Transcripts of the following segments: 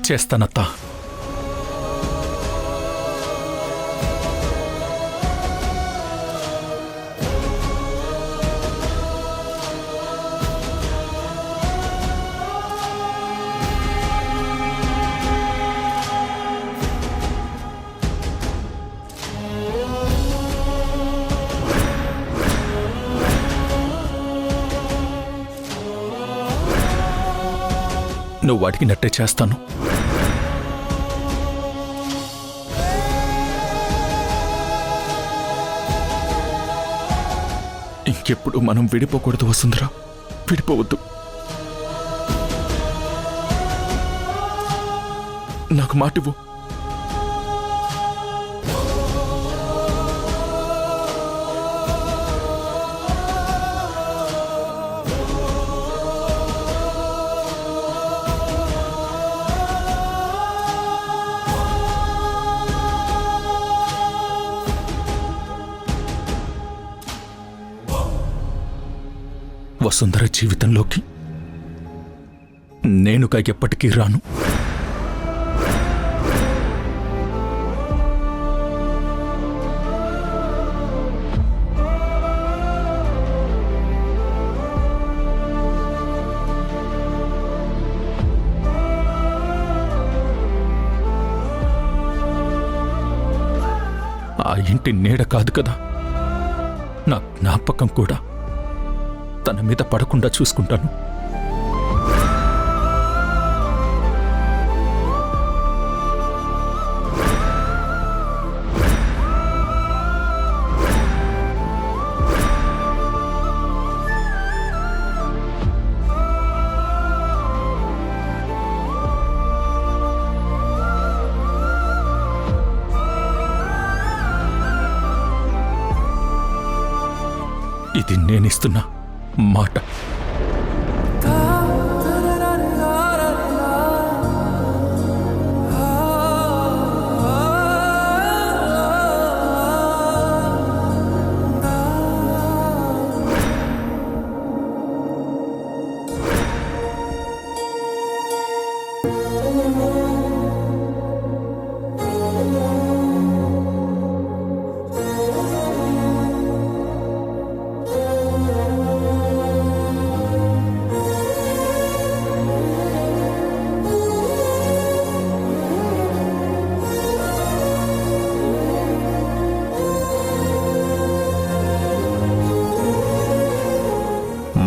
చేస్తానత్తా. నువ్వు అడిగినట్టే చేస్తాను. ఇంకెప్పుడు మనం విడిపోకూడదు వసుంధరా, విడిపోవద్దు. నాకు మాటివ్వు. వసుంధర జీవితంలోకి నేనుగా ఎప్పటికీ రాను. ఆ ఇంటి నీడ కాదు కదా, నా జ్ఞాపకం కూడా. తన మీద పడకుండా చూసుకుంటాను. ఇది నేనిస్తున్నా మాట.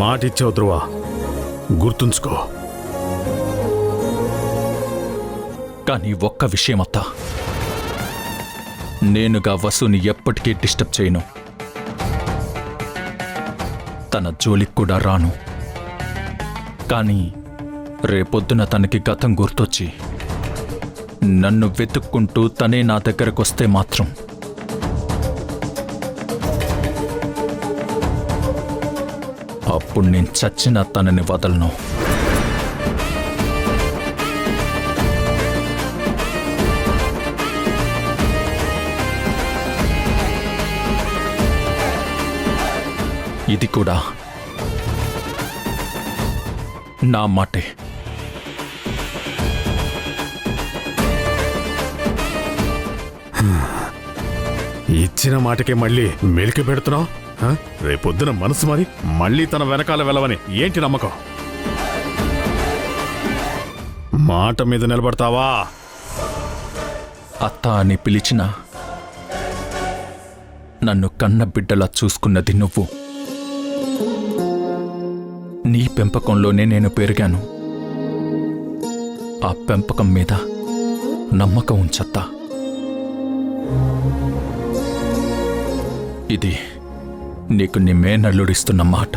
మాటిచ్చావు ధ్రువ, గుర్తుంచుకో. కానీ ఒక్క విషయం అత్తా, నేనుగా వసుని ఎప్పటికీ డిస్టర్బ్ చేయను. తన జోలికి కూడా రాను. కానీ రేపొద్దున తనకి గతం గుర్తొచ్చి నన్ను వెతుక్కుంటూ తనే నా దగ్గరకొస్తే మాత్రం అప్పుడు నేను చచ్చినా తనని వదలను. ఇది కూడా నా మాటే. ఇచ్చిన మాటకే మళ్ళీ మెలికి పెడుతున్నావు. రేపొద్దున మనసు మారి మళ్ళీ తన వెనకాల వెళ్ళవని ఏంటి నమ్మకం? మాట మీద నిలబడతావా? అత్త అని పిలిచినా నన్ను కన్న బిడ్డలా చూసుకున్నది నువ్వు. నీ పెంపకంలోనే నేను పెరిగాను. ఆ పెంపకం మీద నమ్మకం ఉంచత్తా. ఇది నీకు నీ మేనల్లుడిస్తున్న మాట.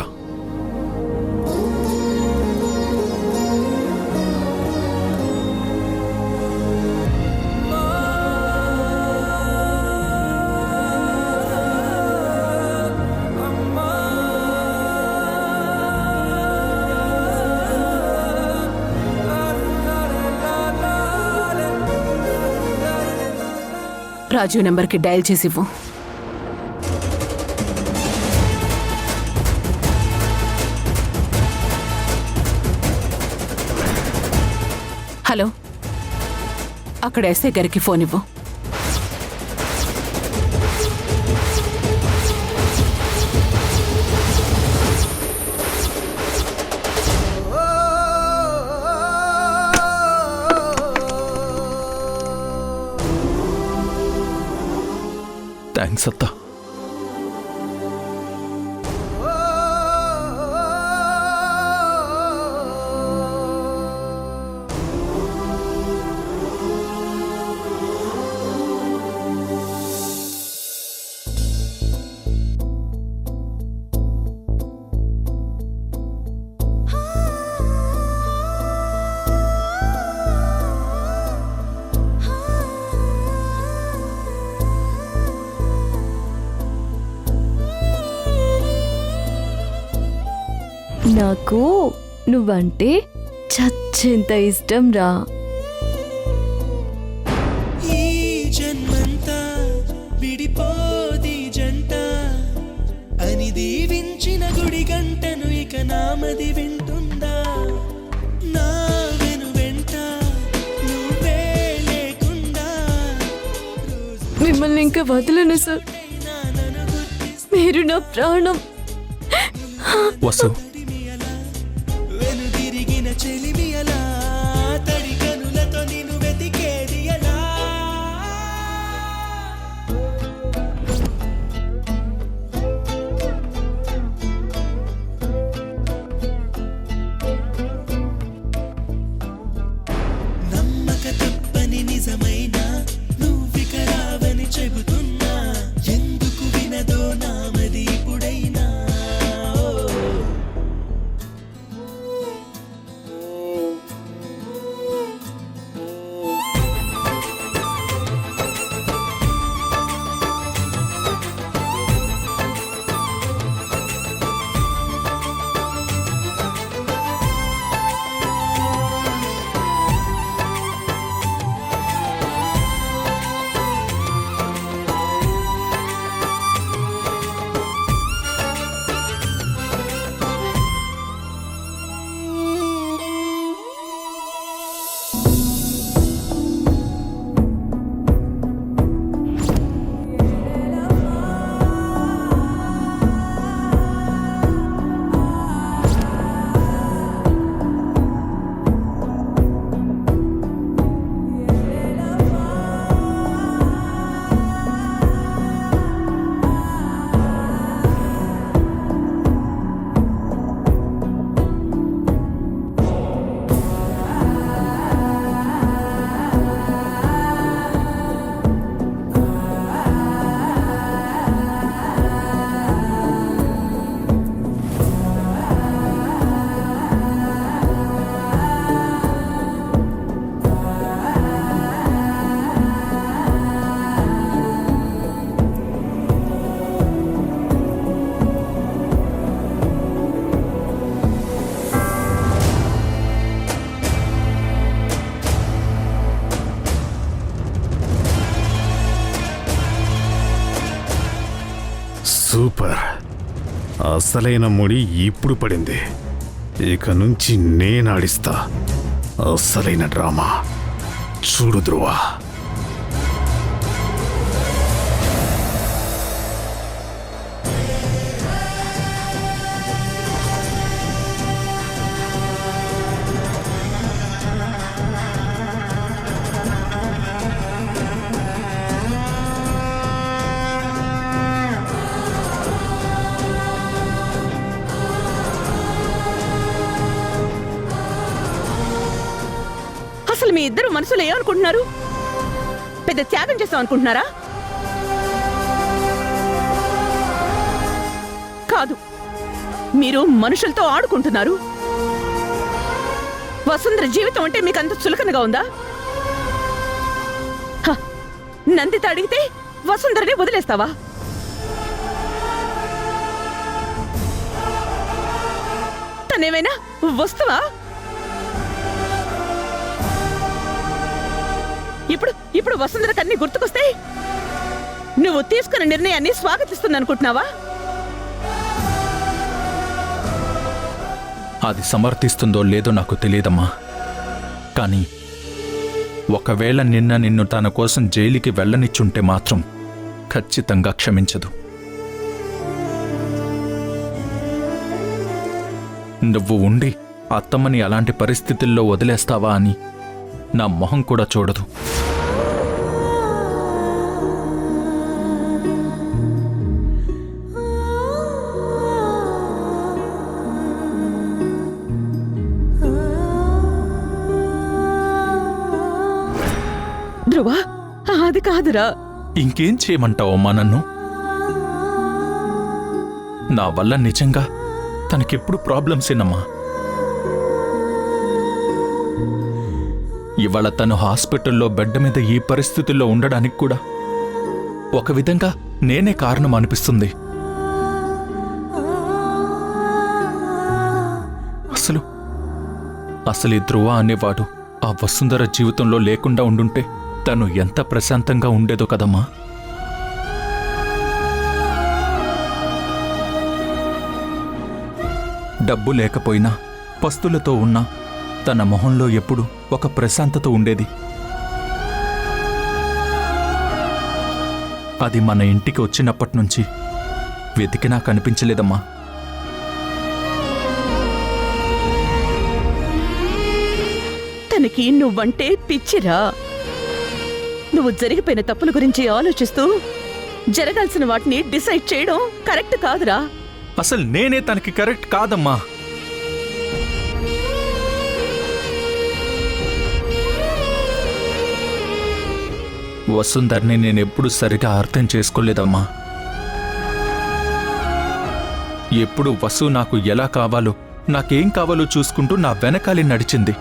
రాజీవ్ నెంబర్కి డయల్ చేసి ఇవ్వు. హలో, అక్కడ ఎస్ఐ గారికి ఫోన్ ఇవ్వు. థ్యాంక్స్ అత్తా. నాకు నువ్వంటే చచ్చేంత ఇష్టం రా. ఈ జన్మంతా విడిపోది జంట అని దీవించిన గుడి గంటను ఇక నామది వింటుందా? నా వెను వెంట నువ్వే లేకుండా మిమ్మల్ని ఇంకా వదలను సార్. నన్ను గుర్తిస్తే మీరు నా ప్రాణం. వసు, వెను తిరిగిన చెలిమి అలా తడి కనులతో నిన్ను వెతికేది ఎలా? నమ్మక తప్పని నిజమైన నువ్విక రావని చెబుతున్నా, ఎందుకు వినదో నామది ఇప్పుడైనా? సూపర్. అసలైన ముడి ఇప్పుడు పడింది. ఇక నుంచి నేనాడిస్తా అసలైన డ్రామా. చూడు ధ్రువ. అసలు మీ ఇద్దరు మనసులో ఏమనుకుంటున్నారు? పెద్ద త్యాగం చేస్తాం అనుకుంటున్నారా? కాదు, మీరు మనుషులతో ఆడుకుంటున్నారు. వసుంధర జీవితం అంటే మీకు అంత చులకనగా ఉందా? నందిత అడిగితే వసుంధరని వదిలేస్తావా? తనేమైనా వస్తువా? ఇప్పుడు వసుంధర కన్నీ గుర్తుకొస్తాయి. నువ్వు తీసుకున్న నిర్ణయాన్ని స్వాగతిస్తుందనుకుంటున్నావా? అది సమర్థిస్తుందో లేదో నాకు తెలియదమ్మా. కానీ ఒకవేళ నిన్ను తన కోసం జైలుకి వెళ్ళనిచ్చుంటే మాత్రం ఖచ్చితంగా క్షమించదు. నువ్వు ఉండి అత్తమ్మని అలాంటి పరిస్థితుల్లో వదిలేస్తావా అని నా మొహం కూడా చూడదు. ధ్రువ, అది కాదురా. ఇంకేం చేయమంటావమ్మా నన్ను? నా వల్ల నిజంగా తనకెప్పుడు ప్రాబ్లమ్సేనమ్మా. ఇవాళ తను హాస్పిటల్లో బెడ్ మీద ఈ పరిస్థితుల్లో ఉండడానికి కూడా ఒక విధంగా నేనే కారణం అనిపిస్తుంది. అసలు ఈ ధ్రువ అనేవాడు ఆ వసుంధర జీవితంలో లేకుండా ఉండుంటే తను ఎంత ప్రశాంతంగా ఉండేదో కదమ్మా. డబ్బు లేకపోయినా పస్తులతో ఉన్నా తన మొహంలో ఎప్పుడు ఒక ప్రశాంతత ఉండేది. అది మన ఇంటికి వచ్చినప్పటి నుంచి వెతికినా కనిపించలేదమ్మా. తనకి నువ్వంటే పిచ్చిరా. నువ్వు జరిగిపోయిన తప్పుల గురించి ఆలోచిస్తూ జరగాల్సిన వాటిని డిసైడ్ చేయడం కరెక్ట్ కాదురా. అసలు నేనే తనకి కరెక్ట్ కాదమ్మా. వసుంధర్ని నేనెప్పుడు సరిగా అర్థం చేసుకోలేదమ్మా. ఎప్పుడు వసు నాకు ఎలా కావాలో, నాకేం కావాలో చూసుకుంటూ నా వెనకాలి నడిచింది.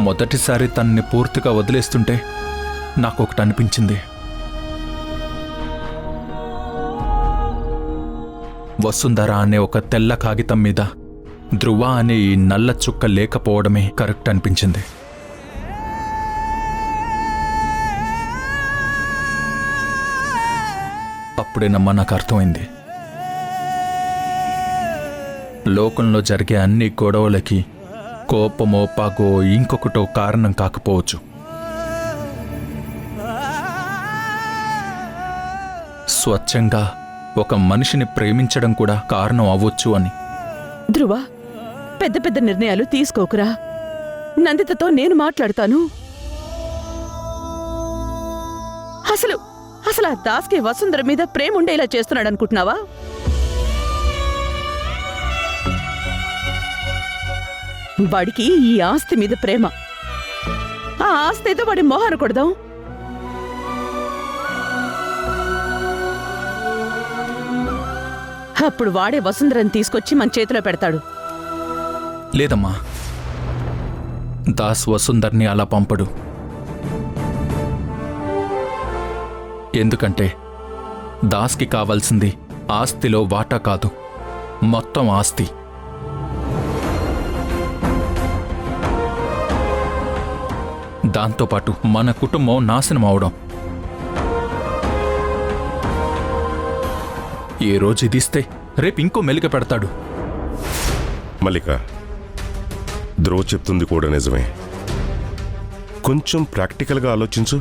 మొదటిసారి తనని పూర్తిగా వదిలేస్తుంటే నాకొకటి అనిపించింది. వసుంధర అనే ఒక తెల్ల కాగితం మీద ధ్రువ అనే ఈ నల్ల చుక్క లేకపోవడమే కరెక్ట్ అనిపించింది. అప్పుడేనమ్మా నాకు అర్థమైంది. లోకంలో జరిగే అన్ని గొడవలకి కోపమో పాగో ఇంకొకటో కారణం కాకపోవచ్చు. స్వచ్ఛంగా ఒక మనిషిని ప్రేమించడం కూడా కారణం అవ్వచ్చు అని. ధ్రువ, పెద్ద పెద్ద నిర్ణయాలు తీసుకోకురా. నందితతో నేను మాట్లాడతాను. అసలు ఆ దాస్కి వసుంధర మీద ప్రేమ ఉండేలా చేస్తున్నాడు అనుకుంటున్నావా? వాడికి ఈ ఆస్తి మీద ప్రేమ. ఆ ఆస్తి ఏదో వాడి మొహాన కొడదాం. అప్పుడు వాడే వసుంధరని తీసుకొచ్చి మన చేతిలో పెడతాడు. లేదమ్మా, దాస్ వసుంధర్ని అలా పంపడు. ఎందుకంటే దాస్కి కావాల్సింది ఆస్తిలో వాటా కాదు, మొత్తం ఆస్తి. దాంతోపాటు మన కుటుంబం నాశనం అవడం. ఏ రోజు ఇదిస్తే రేపు ఇంకో మెలిక పెడతాడు. మల్లిక, ధ్రువ చెప్తుంది కూడా నిజమే. కొంచెం ప్రాక్టికల్గా ఆలోచించు.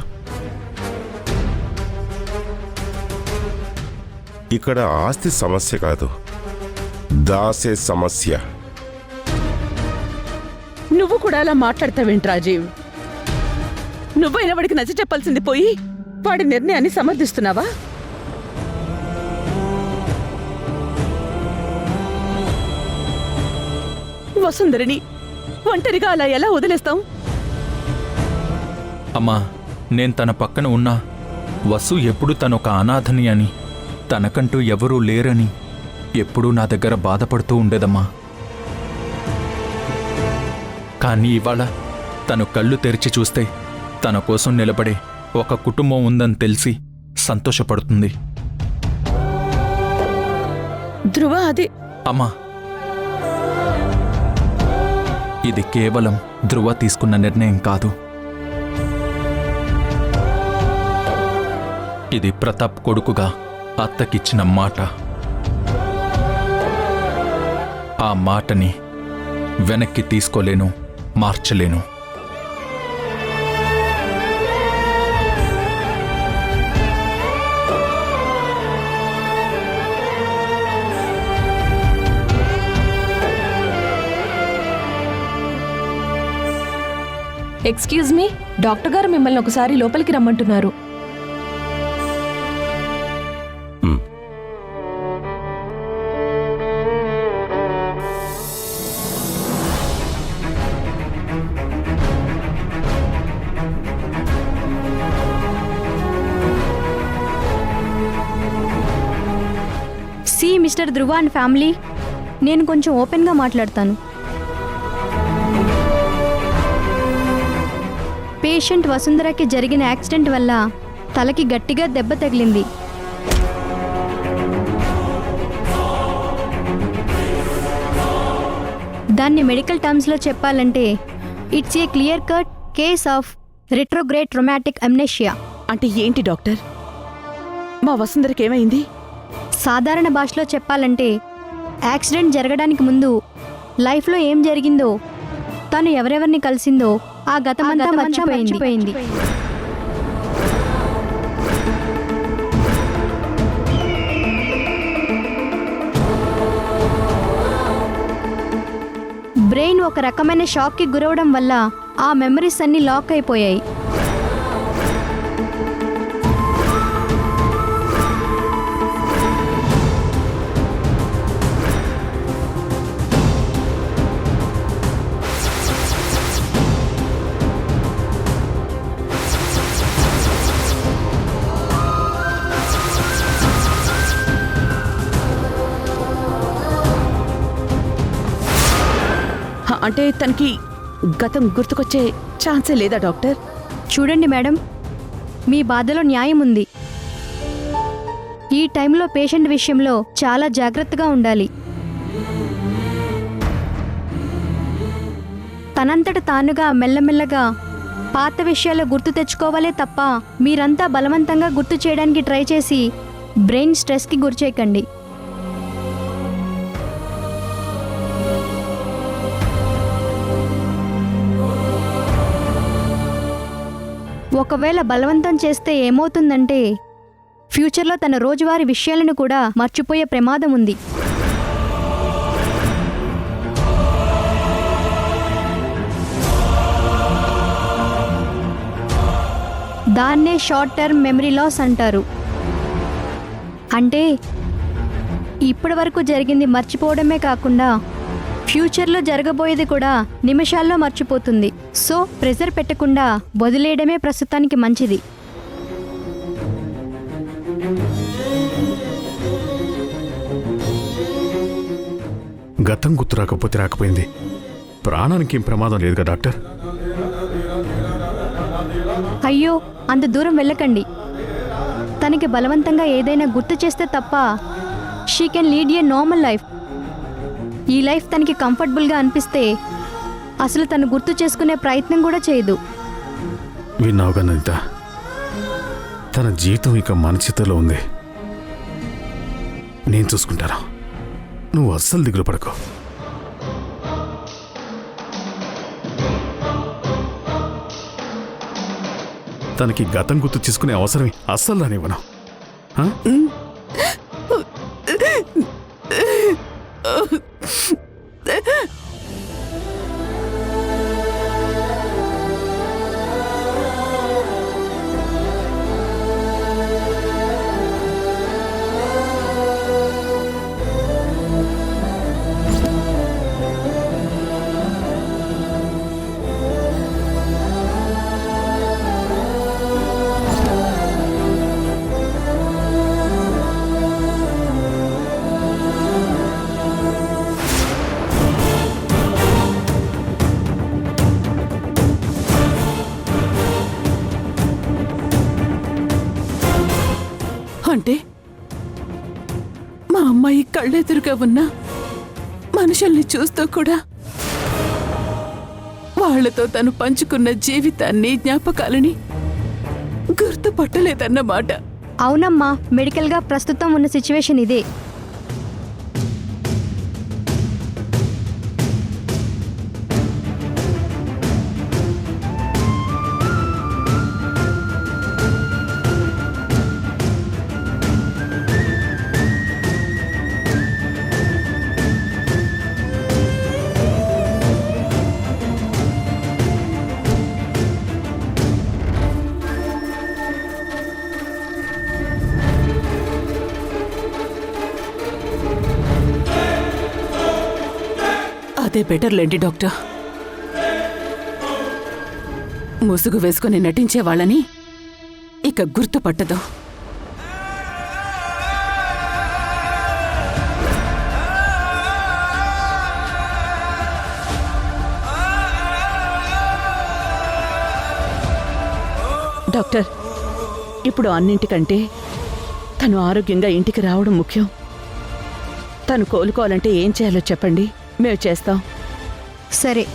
ఇక్కడ ఆస్తి సమస్య కాదు, దాసే సమస్య. నువ్వు కూడా అలా మాట్లాడతావేంటి రాజీవ్? నువ్వైనా వాడికి నచ్చ చెప్పాల్సింది పోయి వాడి నిర్ణయాన్ని సమర్థిస్తున్నావా? వసుంధరిని ఒంటరిగా అలా ఎలా వదిలేస్తాం? అమ్మా, నేను తన పక్కన ఉన్నా వసు ఎప్పుడు తనొక అనాథని అని, తనకంటూ ఎవరూ లేరని ఎప్పుడూ నా దగ్గర బాధపడుతూ ఉండేదమ్మా. కానీ ఇవాళ తను కళ్ళు తెరిచి చూస్తే తన కోసం నిలబడే ఒక కుటుంబం ఉందని తెలిసి సంతోషపడుతుంది. ధ్రువ, అది అమ్మా, ఇది కేవలం ధ్రువ తీసుకున్న నిర్ణయం కాదు. ఇది ప్రతాప్ కొడుకుగా అత్తకిచ్చిన మాట. ఆ మాటని వెనక్కి తీసుకోలేను, మార్చలేను. ఎక్స్క్యూజ్ మీ, డాక్టర్ గారు మిమ్మల్ని ఒకసారి లోపలికి రమ్మంటున్నారు. See Mr Dhruva and family, నేను కొంచెం ఓపెన్గా మాట్లాడతాను. పేషెంట్ వసుంధరకి జరిగిన యాక్సిడెంట్ వల్ల తలకి గట్టిగా దెబ్బ తగిలింది. దాన్ని మెడికల్ టర్మ్స్లో చెప్పాలంటే it's a clear cut case of retrograde traumatic amnesia. అంటే ఏంటి డాక్టర్? మా వసుంధరకి ఏమైంది? సాధారణ భాషలో చెప్పాలంటే యాక్సిడెంట్ జరగడానికి ముందు లైఫ్లో ఏం జరిగిందో, తను ఎవరెవరిని కలిసిందో ఆ గతమంతా మర్చిపోయింది. బ్రెయిన్ ఒక రకమైన షాక్కి గురవడం వల్ల ఆ మెమరీస్ అన్నీ లాక్ అయిపోయాయి. అంటే తనకి గతం గుర్తుకొచ్చే ఛాన్సే లేదా డాక్టర్? చూడండి మేడం, మీ బాధలో న్యాయం ఉంది. ఈ టైంలో పేషెంట్ విషయంలో చాలా జాగ్రత్తగా ఉండాలి. తనంతట తానుగా మెల్లమెల్లగా పాత విషయాలు గుర్తు తెచ్చుకోవాలే తప్ప మీరంతా బలవంతంగా గుర్తు చేయడానికి ట్రై చేసి బ్రెయిన్ స్ట్రెస్కి గురిచేయకండి. ఒకవేళ బలవంతం చేస్తే ఏమవుతుందంటే ఫ్యూచర్లో తన రోజువారీ విషయాలను కూడా మర్చిపోయే ప్రమాదం ఉంది. దాన్నే షార్ట్ టర్మ్ మెమరీ లాస్ అంటారు. అంటే ఇప్పటి వరకు జరిగింది మర్చిపోవడమే కాకుండా ఫ్యూచర్లో జరగబోయేది కూడా నిమిషాల్లో మర్చిపోతుంది. సో ప్రెజర్ పెట్టకుండా వదిలేయడమే ప్రస్తుతానికి మంచిది. గతం గుర్తు రాకపోతే రాకపోయింది, ప్రాణానికి ఏం ప్రమాదం లేదుగా డాక్టర్. అయ్యో, అంత దూరం వెళ్ళకండి. తనకి బలవంతంగా ఏదైనా గుర్తు చేస్తే తప్ప she can lead a normal life. ఈ లైఫ్ తనకి కంఫర్టబుల్గా అనిపిస్తే అసలు తను గుర్తు చేసుకునే ప్రయత్నం కూడా చేయదు. విన్నావుగా నందిత, తన జీవితం ఇక మన చేతిలో ఉంది. నేను చూసుకుంటాను, నువ్వు అస్సలు దిగులు పడకు. తనకి గతం గుర్తు చేసుకునే అవసరం అస్సలు రానివ్వను. అంటే మా అమ్మాయి కళ్ళెదురుగా ఉన్న మనుషుల్ని చూస్తూ కూడా వాళ్లతో తను పంచుకున్న జీవితాన్ని, జ్ఞాపకాలని గుర్తుపట్టలేదన్నమాట. అవునమ్మా, మెడికల్గా ప్రస్తుతం ఉన్న సిచ్యువేషన్ ఇదే. అదే బెటర్లేండి డాక్టర్. ముసుగు వేసుకుని నటించే వాళ్ళని ఇక గుర్తుపట్టదు. డాక్టర్, ఇప్పుడు అన్నింటికంటే తను ఆరోగ్యంగా ఇంటికి రావడం ముఖ్యం. తను కోలుకోవాలంటే ఏం చేయాలో చెప్పండి, మేము చేస్తాం. సరే,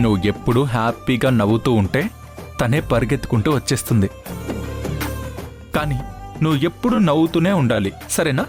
నువ్వు ఎప్పుడూ హ్యాపీగా నవ్వుతూ ఉంటే తనే పరిగెత్తుకుంటూ వచ్చేస్తుంది. కానీ నువ్వు ఎప్పుడూ నవ్వుతూనే ఉండాలి, సరేనా?